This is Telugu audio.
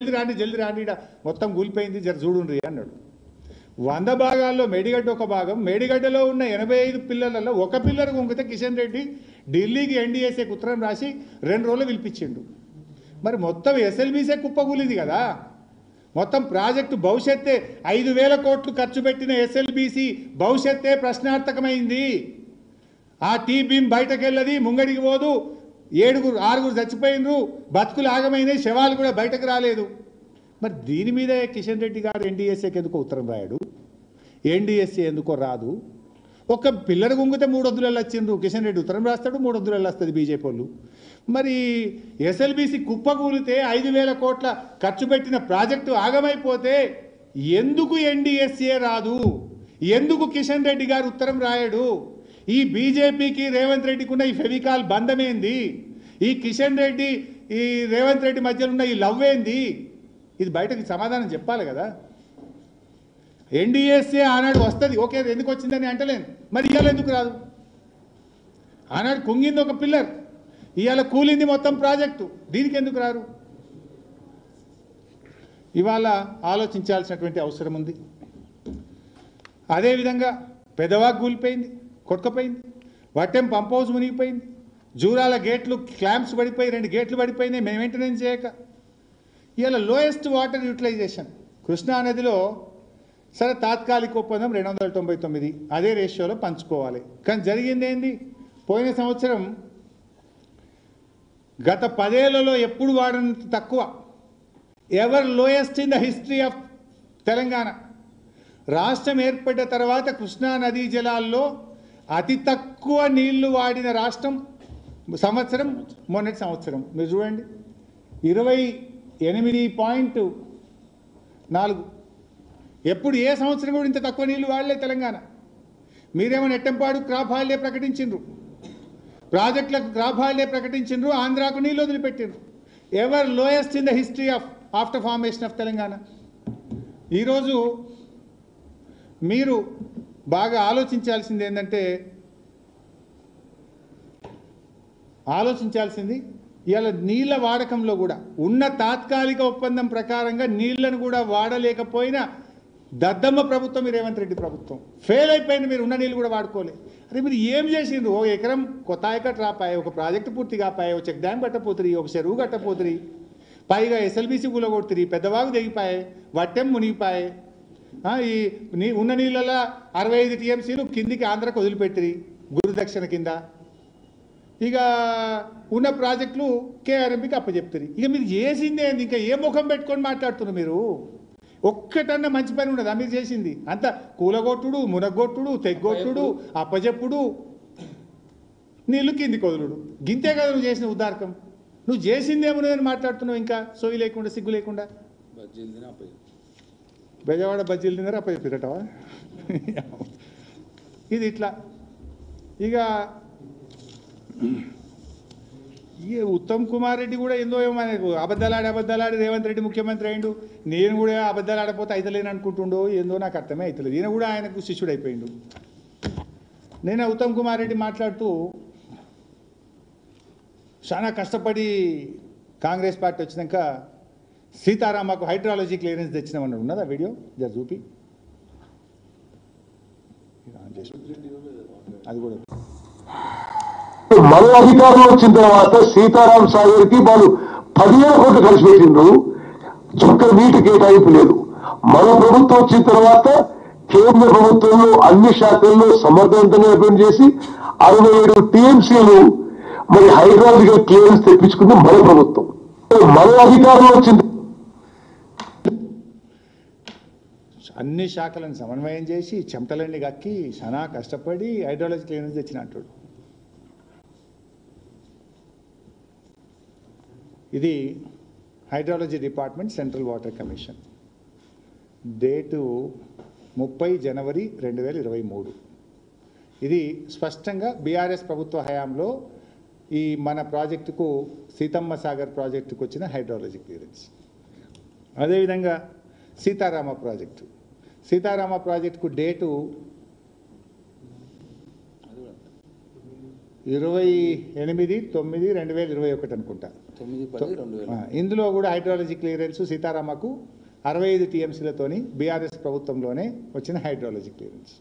జల్ది రాండి మొత్తం కూలిపోయింది జర చూడుండ్రి అన్నాడు. 100 భాగాల్లో మేడిగడ్డ ఒక భాగం. మేడిగడ్డలో ఉన్న 85 పిల్లలలో ఒక పిల్లర్ గుంగితే కిషన్ రెడ్డి ఢిల్లీకి ఎన్డీఎస్ఏకి ఉత్తరం రాసి 2 రోజులు పిలిపించిండు. మరి మొత్తం ఎస్ఎల్బీసే కుప్పకూలింది కదా. మొత్తం ప్రాజెక్టు భవిష్యత్తే 5,000 కోట్లు ఖర్చు పెట్టిన ఎస్ఎల్బీసీ భవిష్యత్తే ప్రశ్నార్థకమైంది. ఆ టీ బీమ్ బయటకెళ్ళది, ముంగడికి పోదు. 6 చచ్చిపోయినరు, బతుకులు ఆగమైనాయి, శవాలు కూడా బయటకు రాలేదు. మరి దీని మీద కిషన్ రెడ్డి గారు ఎన్డీఎస్ఏకి ఎందుకో ఉత్తరం రాయడు, ఎన్డీఎస్ఏ ఎందుకో రాదు. ఒక పిల్లర్ గుంగితే 300 వచ్చిండ్రు, కిషన్ రెడ్డి ఉత్తరం రాస్తాడు, 300 వస్తుంది బీజేపీ వాళ్ళు. మరి ఎస్ఎల్బీసీ కుప్పకూలితే 5,000 కోట్ల ఖర్చు పెట్టిన ప్రాజెక్టు ఆగమైపోతే ఎందుకు ఎన్డీఎస్ఏ రాదు, ఎందుకు కిషన్ రెడ్డి గారు ఉత్తరం రాయడు? ఈ బీజేపీకి రేవంత్ రెడ్డికి ఉన్న ఈ ఫెవికాల్ బంధమేంది? ఈ కిషన్ రెడ్డి ఈ రేవంత్ రెడ్డి మధ్యలో ఉన్న ఈ లవ్ ఏంది? ఇది బయటకు సమాధానం చెప్పాలి కదా. ఎన్డీఎస్ఏ ఆనాడు వస్తుంది, ఓకే, ఎందుకు వచ్చిందని అంటలేను. మరి ఇవాళ ఎందుకు రాదు? ఆనాడు కుంగింది ఒక పిల్లర్, ఇవాళ కూలింది మొత్తం ప్రాజెక్టు, దీనికి ఎందుకు రారు? ఇవాళ ఆలోచించాల్సినటువంటి అవసరం ఉంది. అదేవిధంగా పెదవాగ్ కూలిపోయింది, కొట్టుకుపోయింది. వట్టెం పంప్ హౌస్ మునిగిపోయింది. జూరాల గేట్లు క్లాంప్స్ పడిపోయి 2 గేట్లు పడిపోయినాయి మేము మెయింటెనెన్స్ చేయక. ఇలా లోయెస్ట్ వాటర్ యూటిలైజేషన్ కృష్ణానదిలో సరే తాత్కాలిక ఒప్పందం 299, అదే రేషియోలో పంచుకోవాలి. కానీ జరిగింది ఏంది? పోయిన సంవత్సరం గత 10 ఏళ్లలో ఎప్పుడు వాడినంత తక్కువ, ever lowest in the history of Telangana. రాష్ట్రం ఏర్పడ్డ తర్వాత కృష్ణా నదీ జలాల్లో అతి తక్కువ నీళ్లు వాడిన రాష్ట్రం సంవత్సరం మొన్నటి సంవత్సరం. మీరు చూడండి 28.4. ఎప్పుడు ఏ సంవత్సరం కూడా ఇంత తక్కువ నీళ్లు వాడలే తెలంగాణ. మీరేమో నెట్టంపాడు క్రాప్ హాలిడే ప్రకటించిండ్రు, ప్రాజెక్టులకు క్రాప్ హాలిడే ప్రకటించిండ్రు, ఆంధ్రాకు నీళ్ళు వదిలిపెట్టిండ్రు. Ever lowest in the history of after formation of Telangana. ఈరోజు మీరు బాగా ఆలోచించాల్సింది ఏంటంటే, ఇవాళ నీళ్ల వాడకంలో కూడా ఉన్న తాత్కాలిక ఒప్పందం ప్రకారంగా నీళ్లను కూడా వాడలేకపోయిన దద్దమ్మ ప్రభుత్వం ఈ రేవంత్ రెడ్డి ప్రభుత్వం. ఫెయిల్ అయిపోయింది. మీరు ఉన్న నీళ్ళు కూడా వాడుకోలే. అరే మీరు ఏం చేసిండ్రు? ఒక ఎకరం కొత్త ఆయకట్ రాపాయి, ఒక ప్రాజెక్టు పూర్తి కాపాయి, ఒక చెక్ డ్యామ్ కట్టపోతురి, ఒక చెరువు కట్టపోతురి, పైగా ఎస్ఎల్బీసీ కూలగొడుతురి, పెద్దవాగు తెగిపాయి, వట్టెం మునిగిపాయి. ఉన్న నీళ్ళలో 65 టీఎంసీలు కిందికి ఆంధ్రకు వదిలిపెట్టిరి గురుదక్షిణ కింద. ఇక ఉన్న ప్రాజెక్టులు కేఆర్ఎంపీకి అప్పచెప్తారు. ఇక మీరు చేసిందే ఇంకా ఏ ముఖం పెట్టుకొని మాట్లాడుతున్నారు మీరు? ఒక్కటన్నా మంచి పని ఉండదా మీరు చేసింది? అంత కూలగొట్టుడు, మునగొట్టుడు, తెగ్గొట్టుడు, అప్పచెప్పుడు, నీళ్ళు కిందికి వదులుడు, గింతే కదా నువ్వు చేసిన ఉదారకం. నువ్వు చేసిందేమున్నదని మాట్లాడుతున్నావు ఇంకా సోయి లేకుండా, సిగ్గు లేకుండా. బెజవాడ బజ్జీలు తిన్నారా అప్పచెప్పిరటవా? ఇది ఇట్లా. ఇక ఉత్తమ్ కుమార్ రెడ్డి కూడా ఏందో ఏమో మనకు అబద్ధాలాడి రేవంత్ రెడ్డి ముఖ్యమంత్రి అయిండు. నేను కూడా అబద్ధాలు ఆడపోతే అవుతలేను అనుకుంటుండో ఏందో నాకు అర్థమే అవుతలేదు. ఈయన కూడా ఆయనకు శిష్యుడు అయిపోయిండు. నేను ఉత్తమ్ కుమార్ రెడ్డి మాట్లాడుతూ చాలా కష్టపడి కాంగ్రెస్ పార్టీ వచ్చినాక సీతారామకు హైడ్రాలజీ క్లియరెన్స్ తెచ్చినామన్నాడు. ఉన్నదా వీడియో? జర చూపి. అది కూడా మన అధికారంలో వచ్చిన తర్వాత సీతారాం సాగర్కి వాళ్ళు 10,000 కోట్లు ఖర్చు పెట్టిండ్రు, చుక్క నీటి కేటాయింపు లేదు. మన ప్రభుత్వం వచ్చిన తర్వాత కేంద్ర ప్రభుత్వంలో అన్ని శాఖల్లో సమర్థవంతంగా ఇంప్లిమెంట్ చేసి 67 టీఎంసీలు మరి హైడ్రాలజికల్ క్లియరెన్స్ తెప్పించుకుంది మన ప్రభుత్వం. మన అధికారంలో వచ్చింది అన్ని శాఖలను సమన్వయం చేసి చెమటలన్నీ కక్కి చాలా కష్టపడి హైడ్రాలజీ క్లియరెన్స్ తెచ్చినట్టు. ఇది hydrology department, central water commission, date 30 జనవరి 2023. ఇది స్పష్టంగా బీఆర్ఎస్ ప్రభుత్వ హయాంలో ఈ మన ప్రాజెక్టుకు సీతమ్మ సాగర్ ప్రాజెక్టుకు వచ్చిన హైడ్రాలజీ క్లియరెన్స్. అదేవిధంగా సీతారామ ప్రాజెక్టుకు డేటు 28/9/2021 అనుకుంటా. ఇందులో కూడా హైడ్రాలజీ క్లియరెన్స్ సీతారామకు 65 టీఎంసీలతోని బీఆర్ఎస్ ప్రభుత్వంలోనే వచ్చిన హైడ్రాలజీ క్లియరెన్స్.